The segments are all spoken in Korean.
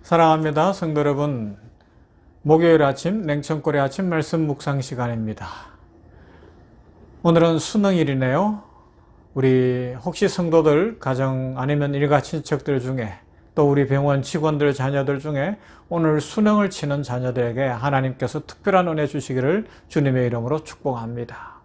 사랑합니다. 성도 여러분, 목요일 아침 냉천골의 아침 말씀 묵상 시간입니다. 오늘은 수능일이네요. 우리 혹시 성도들 가정 아니면 일가 친척들 중에 또 우리 병원 직원들 자녀들 중에 오늘 수능을 치는 자녀들에게 하나님께서 특별한 은혜 주시기를 주님의 이름으로 축복합니다.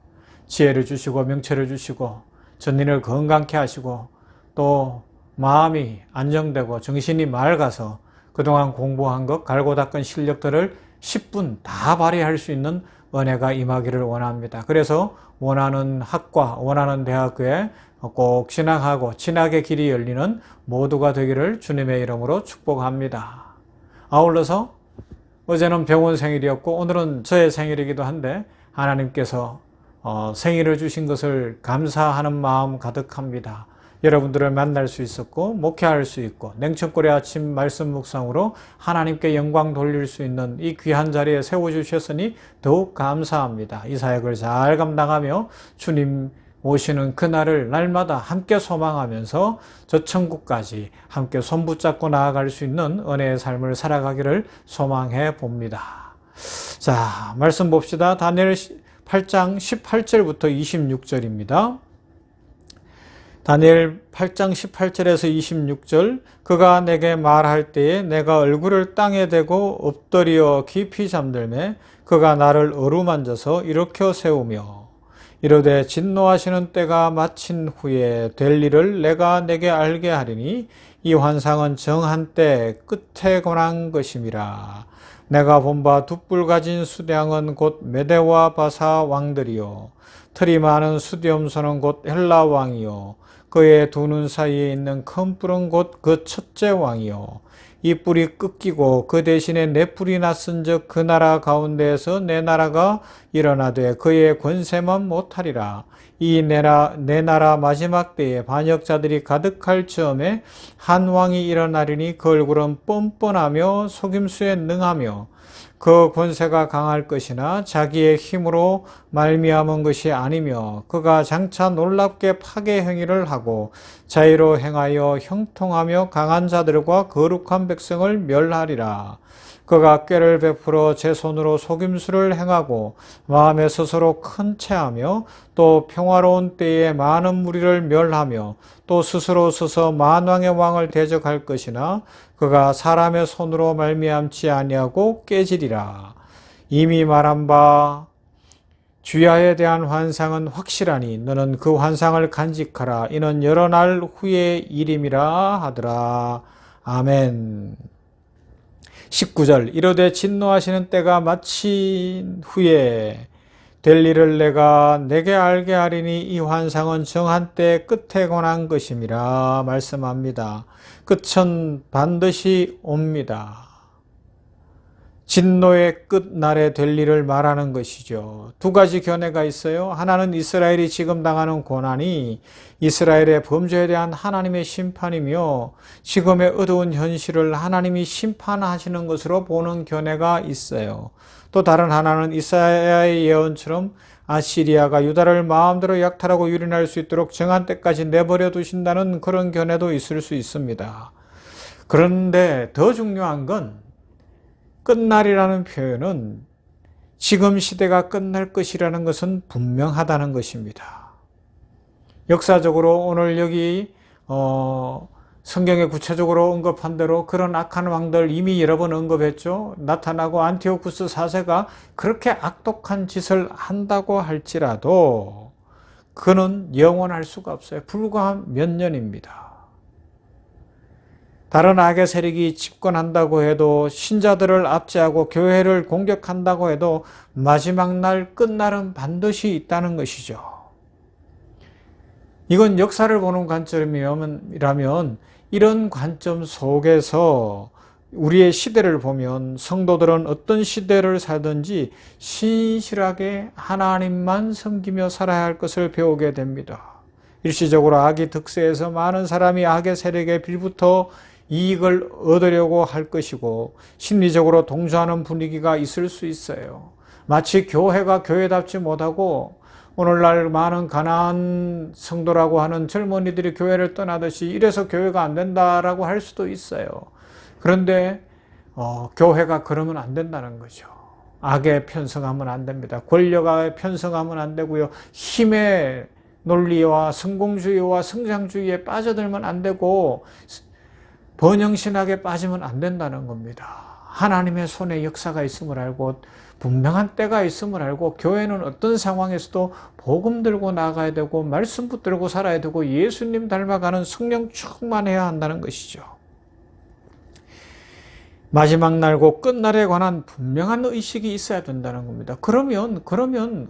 지혜를 주시고 명철을 주시고 전인을 건강케 하시고 또 마음이 안정되고 정신이 맑아서 그동안 공부한 것, 갈고 닦은 실력들을 10분 다 발휘할 수 있는 은혜가 임하기를 원합니다. 그래서 원하는 학과, 원하는 대학교에 꼭 진학하고 진학의 길이 열리는 모두가 되기를 주님의 이름으로 축복합니다. 아울러서 어제는 병원 생일이었고 오늘은 저의 생일이기도 한데 하나님께서 생일을 주신 것을 감사하는 마음 가득합니다. 여러분들을 만날 수 있었고 목회할 수 있고 냉천골의 아침 말씀 묵상으로 하나님께 영광 돌릴 수 있는 이 귀한 자리에 세워주셨으니 더욱 감사합니다. 이 사역을 잘 감당하며 주님 오시는 그날을 날마다 함께 소망하면서 저 천국까지 함께 손붙잡고 나아갈 수 있는 은혜의 삶을 살아가기를 소망해 봅니다. 자, 말씀 봅시다. 다니엘 8장 18절부터 26절입니다. 다니엘 8장 18절에서 26절 그가 내게 말할 때에 내가 얼굴을 땅에 대고 엎드려 깊이 잠들매 그가 나를 어루만져서 일으켜 세우며 이르되 진노하시는 때가 마친 후에 될 일을 내가 내게 알게 하리니 이 환상은 정한 때 끝에 관한 것임이라. 내가 본 바 두 뿔 가진 수량은 곧 메대와 바사 왕들이요 털이 많은 수디엄소는 곧 헬라 왕이요 그의 두 눈 사이에 있는 큰 뿔은 곧 그 첫째 왕이요 이 뿔이 꺾이고 그 대신에 네 뿔이 났은즉 그 나라 가운데에서 내 나라가 일어나되 그의 권세만 못하리라. 이 내 나라 마지막 때에 반역자들이 가득할 즈음에 한 왕이 일어나리니 그 얼굴은 뻔뻔하며 속임수에 능하며 그 권세가 강할 것이나 자기의 힘으로 말미암은 것이 아니며 그가 장차 놀랍게 파괴 행위를 하고 자의로 행하여 형통하며 강한 자들과 거룩한 백성을 멸하리라. 그가 꾀를 베풀어 제 손으로 속임수를 행하고 마음에 스스로 큰 체하며 또 평화로운 때에 많은 무리를 멸하며 또 스스로 서서 만왕의 왕을 대적할 것이나 그가 사람의 손으로 말미암지 아니하고 깨지리라. 이미 말한 바 주야에 대한 환상은 확실하니 너는 그 환상을 간직하라. 이는 여러 날 후의 일임이라 하더라. 아멘. 19절 이르되 진노하시는 때가 마친 후에 될 일을 내가 내게 알게 하리니 이 환상은 정한 때 끝에 관한 것임이라 말씀합니다. 끝은 반드시 옵니다. 진노의 끝날에 될 일을 말하는 것이죠. 두 가지 견해가 있어요. 하나는 이스라엘이 지금 당하는 고난이 이스라엘의 범죄에 대한 하나님의 심판이며 지금의 어두운 현실을 하나님이 심판하시는 것으로 보는 견해가 있어요. 또 다른 하나는 이사야의 예언처럼 아시리아가 유다를 마음대로 약탈하고 유린할 수 있도록 정한 때까지 내버려 두신다는 그런 견해도 있을 수 있습니다. 그런데 더 중요한 건 끝날이라는 표현은 지금 시대가 끝날 것이라는 것은 분명하다는 것입니다. 역사적으로 오늘 여기 성경에 구체적으로 언급한 대로 그런 악한 왕들 이미 여러 번 언급했죠. 나타나고 안티오쿠스 4세가 그렇게 악독한 짓을 한다고 할지라도 그는 영원할 수가 없어요. 불과 몇 년입니다. 다른 악의 세력이 집권한다고 해도 신자들을 압제하고 교회를 공격한다고 해도 마지막 날 끝날은 반드시 있다는 것이죠. 이건 역사를 보는 관점이라면 이런 관점 속에서 우리의 시대를 보면 성도들은 어떤 시대를 살든지 신실하게 하나님만 섬기며 살아야 할 것을 배우게 됩니다. 일시적으로 악이 득세해서 많은 사람이 악의 세력에 빌부터 이익을 얻으려고 할 것이고 심리적으로 동조하는 분위기가 있을 수 있어요. 마치 교회가 교회답지 못하고 오늘날 많은 가난한 성도라고 하는 젊은이들이 교회를 떠나듯이 이래서 교회가 안 된다라고 할 수도 있어요. 그런데 교회가 그러면 안 된다는 거죠. 악에 편성하면 안 됩니다. 권력에 편성하면 안 되고요. 힘의 논리와 성공주의와 성장주의에 빠져들면 안 되고 번영신학에 빠지면 안 된다는 겁니다. 하나님의 손에 역사가 있음을 알고 분명한 때가 있음을 알고 교회는 어떤 상황에서도 복음 들고 나가야 되고 말씀 붙들고 살아야 되고 예수님 닮아가는 성령 충만해야 한다는 것이죠. 마지막 날고 끝날에 관한 분명한 의식이 있어야 된다는 겁니다. 그러면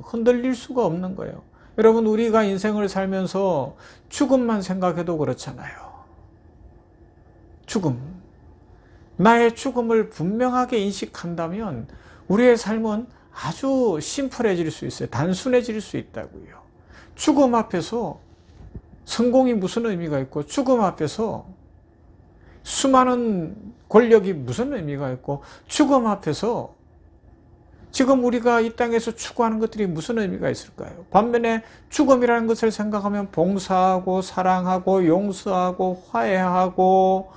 흔들릴 수가 없는 거예요. 여러분, 우리가 인생을 살면서 죽음만 생각해도 그렇잖아요. 죽음. 나의 죽음을 분명하게 인식한다면 우리의 삶은 아주 심플해질 수 있어요. 단순해질 수 있다고요. 죽음 앞에서 성공이 무슨 의미가 있고 죽음 앞에서 수많은 권력이 무슨 의미가 있고 죽음 앞에서 지금 우리가 이 땅에서 추구하는 것들이 무슨 의미가 있을까요? 반면에 죽음이라는 것을 생각하면 봉사하고 사랑하고 용서하고 화해하고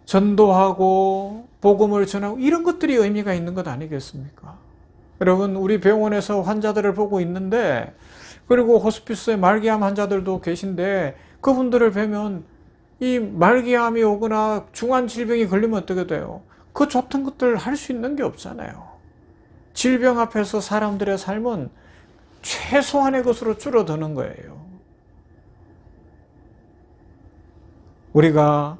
전도하고 복음을 전하고 이런 것들이 의미가 있는 것 아니겠습니까? 여러분, 우리 병원에서 환자들을 보고 있는데 그리고 호스피스에 말기암 환자들도 계신데 그분들을 뵈면 이 말기암이 오거나 중한 질병이 걸리면 어떻게 돼요? 그 좋던 것들 할 수 있는 게 없잖아요. 질병 앞에서 사람들의 삶은 최소한의 것으로 줄어드는 거예요. 우리가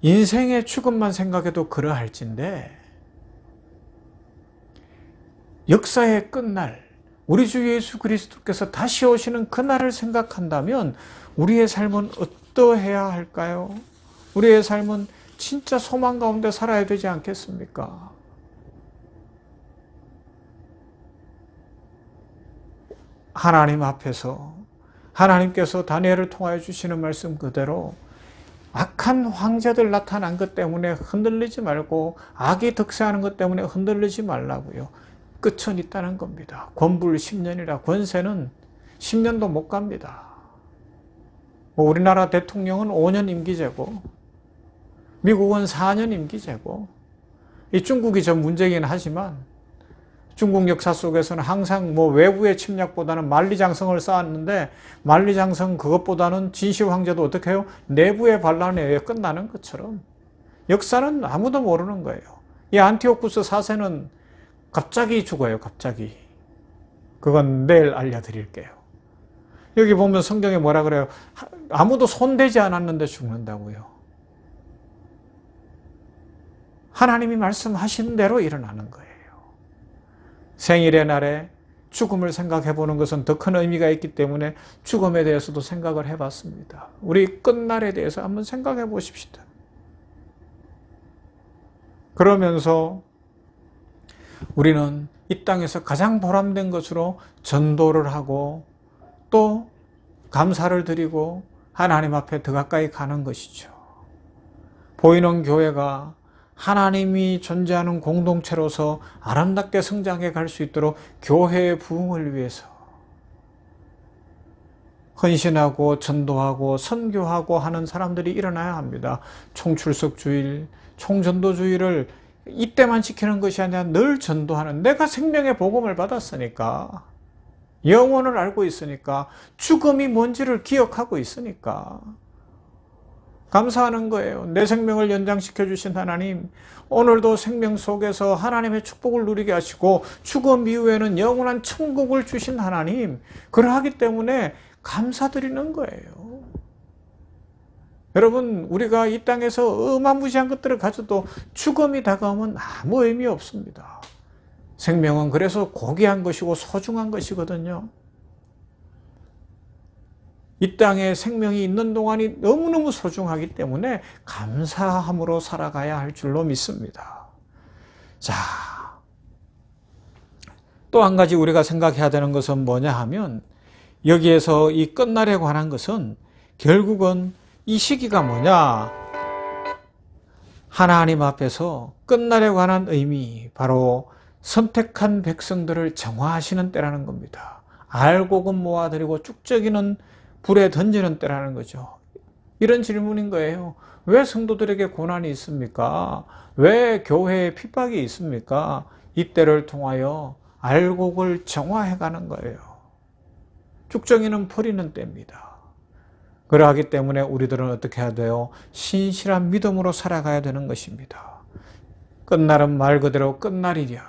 인생의 죽음만 생각해도 그러할진데 역사의 끝날, 우리 주 예수 그리스도께서 다시 오시는 그날을 생각한다면 우리의 삶은 어떠해야 할까요? 우리의 삶은 진짜 소망 가운데 살아야 되지 않겠습니까? 하나님 앞에서 하나님께서 다니엘을 통하여 주시는 말씀 그대로 악한 황제들 나타난 것 때문에 흔들리지 말고 악이 득세하는 것 때문에 흔들리지 말라고요. 끝은 있다는 겁니다. 권불 10년이라 권세는 10년도 못 갑니다. 우리나라 대통령은 5년 임기제고 미국은 4년 임기제고 이 중국이 좀 문제긴 하지만 중국 역사 속에서는 항상 외부의 침략보다는 만리장성을 쌓았는데 만리장성 그것보다는 진시 황제도 어떻게 해요? 내부의 반란에 의해 끝나는 것처럼 역사는 아무도 모르는 거예요. 이 안티오쿠스 4세는 갑자기 죽어요. 갑자기. 그건 내일 알려드릴게요. 여기 보면 성경에 뭐라 그래요? 아무도 손대지 않았는데 죽는다고요. 하나님이 말씀하신 대로 일어나는 거예요. 생일의 날에 죽음을 생각해 보는 것은 더 큰 의미가 있기 때문에 죽음에 대해서도 생각을 해봤습니다. 우리 끝날에 대해서 한번 생각해 보십시다. 그러면서 우리는 이 땅에서 가장 보람된 것으로 전도를 하고 또 감사를 드리고 하나님 앞에 더 가까이 가는 것이죠. 보이는 교회가 하나님이 존재하는 공동체로서 아름답게 성장해 갈 수 있도록 교회의 부흥을 위해서 헌신하고 전도하고 선교하고 하는 사람들이 일어나야 합니다. 총출석 주일, 총전도 주일을 이때만 지키는 것이 아니라 늘 전도하는, 내가 생명의 복음을 받았으니까, 영혼을 알고 있으니까, 죽음이 뭔지를 기억하고 있으니까 감사하는 거예요. 내 생명을 연장시켜 주신 하나님, 오늘도 생명 속에서 하나님의 축복을 누리게 하시고 죽음 이후에는 영원한 천국을 주신 하나님, 그러하기 때문에 감사드리는 거예요. 여러분, 우리가 이 땅에서 어마무시한 것들을 가져도 죽음이 다가오면 아무 의미 없습니다. 생명은 그래서 고귀한 것이고 소중한 것이거든요. 이 땅에 생명이 있는 동안이 너무너무 소중하기 때문에 감사함으로 살아가야 할 줄로 믿습니다. 자, 또 한 가지 우리가 생각해야 되는 것은 뭐냐 하면, 여기에서 이 끝날에 관한 것은 결국은 이 시기가 뭐냐? 하나님 앞에서 끝날에 관한 의미, 바로 선택한 백성들을 정화하시는 때라는 겁니다. 알곡은 모아드리고 쭉저기는 불에 던지는 때라는 거죠. 이런 질문인 거예요. 왜 성도들에게 고난이 있습니까? 왜 교회에 핍박이 있습니까? 이때를 통하여 알곡을 정화해가는 거예요. 쭉정이는 버리는 때입니다. 그러하기 때문에 우리들은 어떻게 해야 돼요? 신실한 믿음으로 살아가야 되는 것입니다. 끝날은 말 그대로 끝날이냐.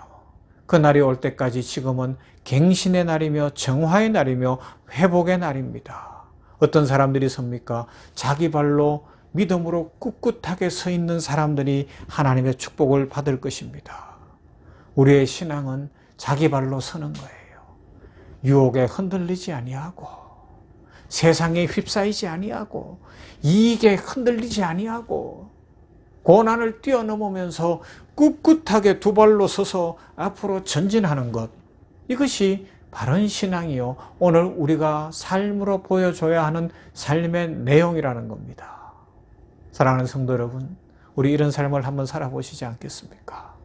그날이 올 때까지 지금은 갱신의 날이며 정화의 날이며 회복의 날입니다. 어떤 사람들이 섭니까? 자기 발로 믿음으로 꿋꿋하게 서 있는 사람들이 하나님의 축복을 받을 것입니다. 우리의 신앙은 자기 발로 서는 거예요. 유혹에 흔들리지 아니하고 세상에 휩싸이지 아니하고 이익에 흔들리지 아니하고 고난을 뛰어넘으면서 꿋꿋하게 두 발로 서서 앞으로 전진하는 것, 이것이 바른 신앙이요, 오늘 우리가 삶으로 보여줘야 하는 삶의 내용이라는 겁니다. 사랑하는 성도 여러분, 우리 이런 삶을 한번 살아보시지 않겠습니까?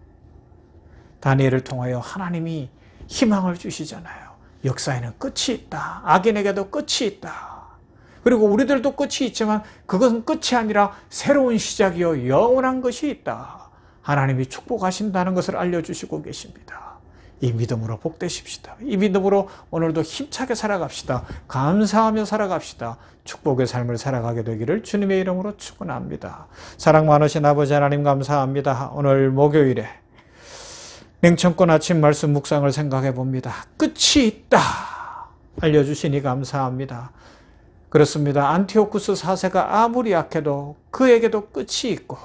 다니엘을 통하여 하나님이 희망을 주시잖아요. 역사에는 끝이 있다. 악인에게도 끝이 있다. 그리고 우리들도 끝이 있지만 그것은 끝이 아니라 새로운 시작이요 영원한 것이 있다. 하나님이 축복하신다는 것을 알려주시고 계십니다. 이 믿음으로 복되십시다. 이 믿음으로 오늘도 힘차게 살아갑시다. 감사하며 살아갑시다. 축복의 삶을 살아가게 되기를 주님의 이름으로 축원합니다. 사랑 많으신 아버지 하나님 감사합니다. 오늘 목요일에 냉천권 아침 말씀 묵상을 생각해 봅니다. 끝이 있다 알려주시니 감사합니다. 그렇습니다. 안티오쿠스 4세가 아무리 약해도 그에게도 끝이 있고,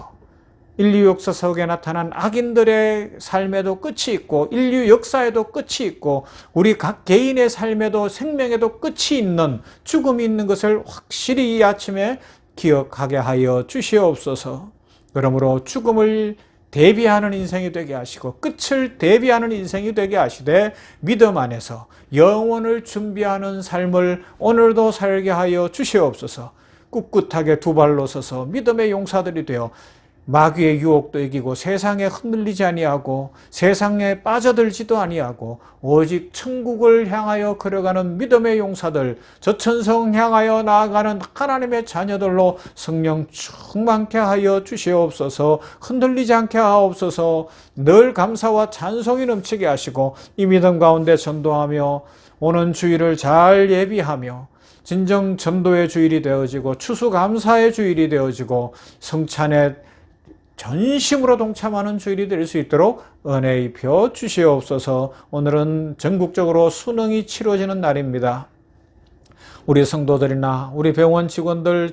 인류 역사 속에 나타난 악인들의 삶에도 끝이 있고, 인류 역사에도 끝이 있고, 우리 각 개인의 삶에도 생명에도 끝이 있는, 죽음이 있는 것을 확실히 이 아침에 기억하게 하여 주시옵소서. 그러므로 죽음을 대비하는 인생이 되게 하시고 끝을 대비하는 인생이 되게 하시되 믿음 안에서 영원을 준비하는 삶을 오늘도 살게 하여 주시옵소서. 꿋꿋하게 두 발로 서서 믿음의 용사들이 되어 마귀의 유혹도 이기고 세상에 흔들리지 아니하고 세상에 빠져들지도 아니하고 오직 천국을 향하여 걸어가는 믿음의 용사들, 저천성 향하여 나아가는 하나님의 자녀들로 성령 충만케 하여 주시옵소서. 흔들리지 않게 하옵소서. 늘 감사와 찬송이 넘치게 하시고 이 믿음 가운데 전도하며 오는 주일을 잘 예비하며 진정 전도의 주일이 되어지고 추수감사의 주일이 되어지고 성찬의 전심으로 동참하는 주일이 될 수 있도록 은혜 입혀 주시옵소서. 오늘은 전국적으로 수능이 치러지는 날입니다. 우리 성도들이나 우리 병원 직원들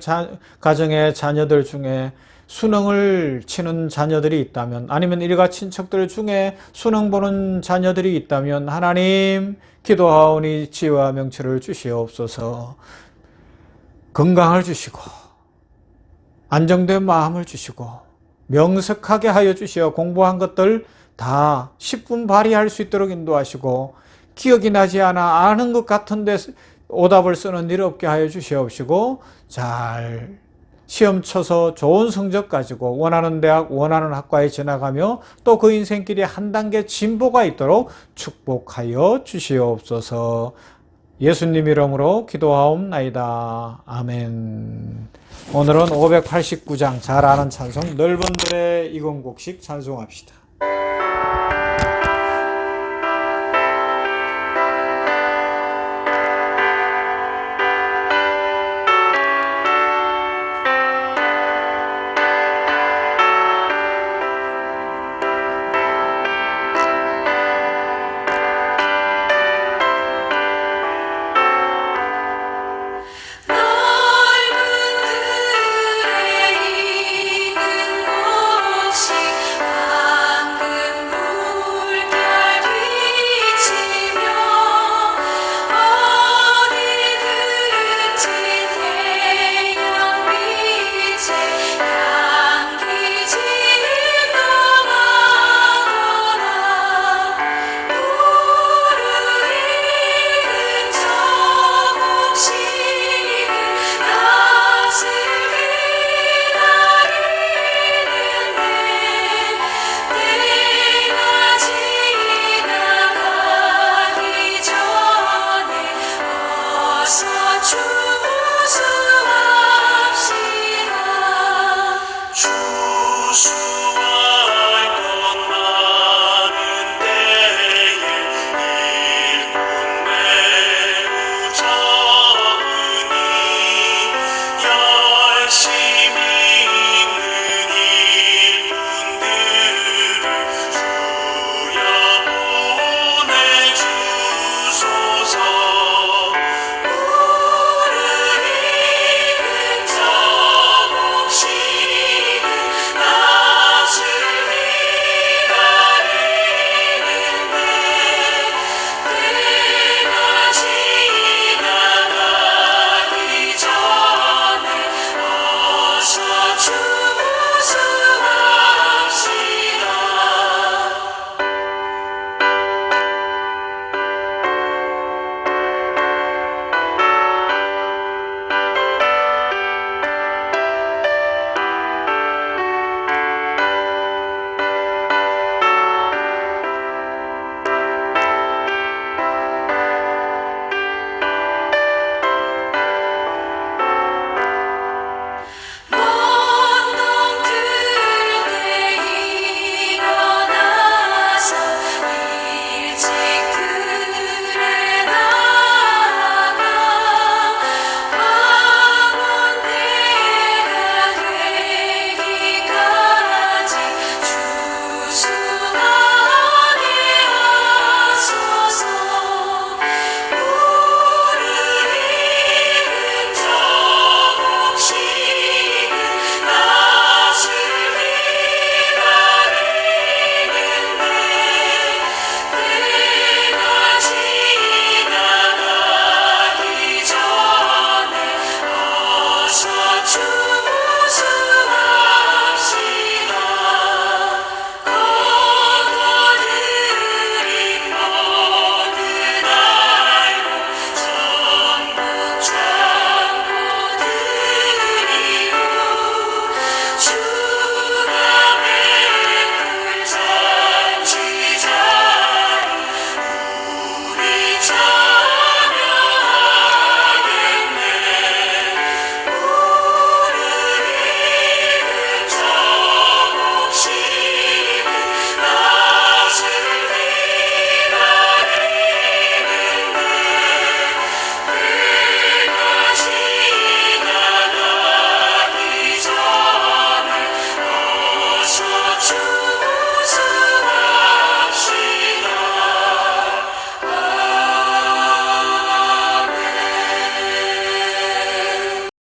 가정의 자녀들 중에 수능을 치는 자녀들이 있다면, 아니면 일가 친척들 중에 수능 보는 자녀들이 있다면 하나님 기도하오니 지혜와 명철을 주시옵소서. 건강을 주시고 안정된 마음을 주시고 명석하게 하여 주시어 공부한 것들 다 10분 발휘할 수 있도록 인도하시고 기억이 나지 않아 아는 것 같은데 오답을 쓰는 일 없게 하여 주시옵시고 잘 시험 쳐서 좋은 성적 가지고 원하는 대학, 원하는 학과에 지나가며 또 그 인생길이 한 단계 진보가 있도록 축복하여 주시옵소서. 예수님 이름으로 기도하옵나이다. 아멘. 오늘은 589장 잘 아는 찬송 넓은 들의 이공곡식 찬송합시다.